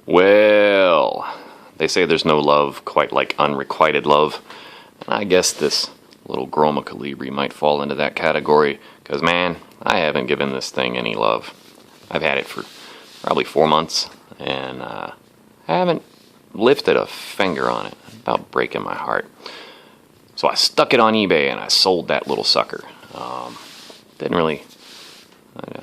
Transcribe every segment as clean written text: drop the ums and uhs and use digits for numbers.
Well, they say there's no love quite like unrequited love. And I guess this little Groma Kolibri might fall into that category, because man, I haven't given this thing any love. I've had it for probably 4 months, and I haven't lifted a finger on it. About breaking my heart. So I stuck it on eBay and I sold that little sucker. I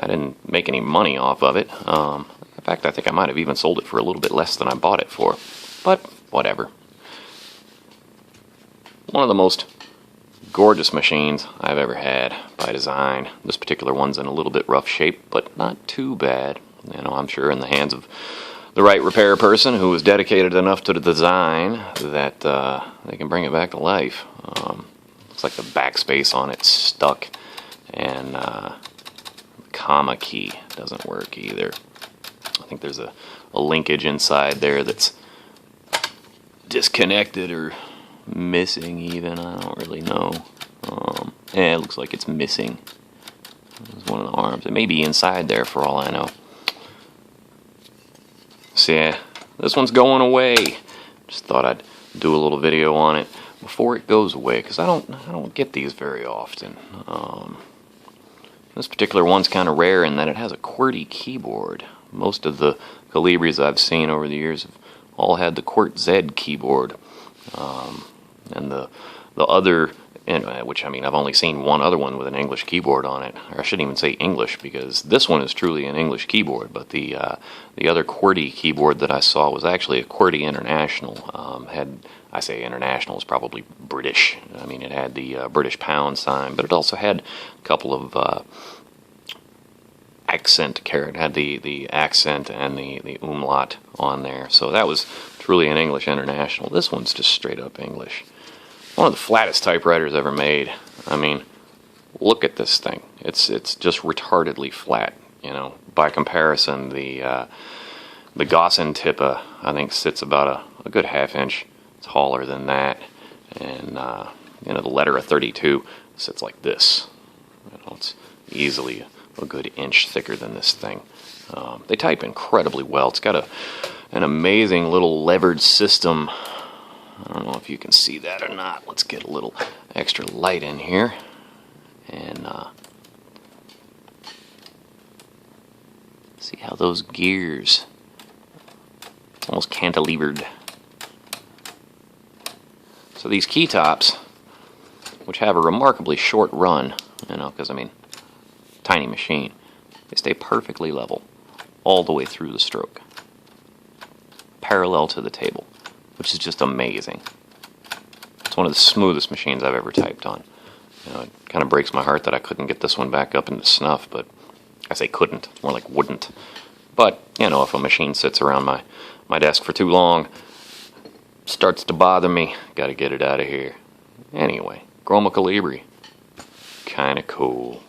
didn't make any money off of it. In fact, I think I might have even sold it for a little bit less than I bought it for. But whatever. One of the most gorgeous machines I've ever had by design. This particular one's in a little bit rough shape, but not too bad. You know, I'm sure in the hands of the right repair person who was dedicated enough to the design that they can bring it back to life. Looks like the backspace on it's stuck, and the comma key doesn't work either. I think there's a linkage inside there that's disconnected or missing even. I don't really know. Yeah, it looks like it's missing. There's one of the arms. It may be inside there for all I know. So yeah, this one's going away. Just thought I'd do a little video on it before it goes away, because I don't get these very often. This particular one's kind of rare in that it has a QWERTY keyboard. Most of the Kolibris I've seen over the years have all had the QWERT Z keyboard, and the other. Which, I mean, I've only seen one other one with an English keyboard on it. Or I shouldn't even say English, because this one is truly an English keyboard, but the other QWERTY keyboard that I saw was actually a QWERTY International. I say international, is probably British. I mean, it had the British pound sign, but it also had a couple of accent it had the accent and the umlaut on there. So that was truly an English International. This one's just straight up English. One of the flattest typewriters ever made. I mean, look at this thing. It's just retardedly flat. You know, by comparison, the Gaussian Tippa I think sits about a good half-inch taller than that, and you know, the letter of 32 sits like this. You know, it's easily a good inch thicker than this thing. They type incredibly well. It's got an amazing little levered system. I don't know if you can see that or not. Let's get a little extra light in here. And see how those gears, it's almost cantilevered. So these key tops, which have a remarkably short run, you know, because I mean, tiny machine, they stay perfectly level all the way through the stroke, parallel to the table, which is just amazing. It's one of the smoothest machines I've ever typed on. You know, it kind of breaks my heart that I couldn't get this one back up into snuff, but I say couldn't, it's more like wouldn't. But, you know, if a machine sits around my desk for too long, starts to bother me, gotta get it out of here. Anyway, Groma Kolibri, kinda cool.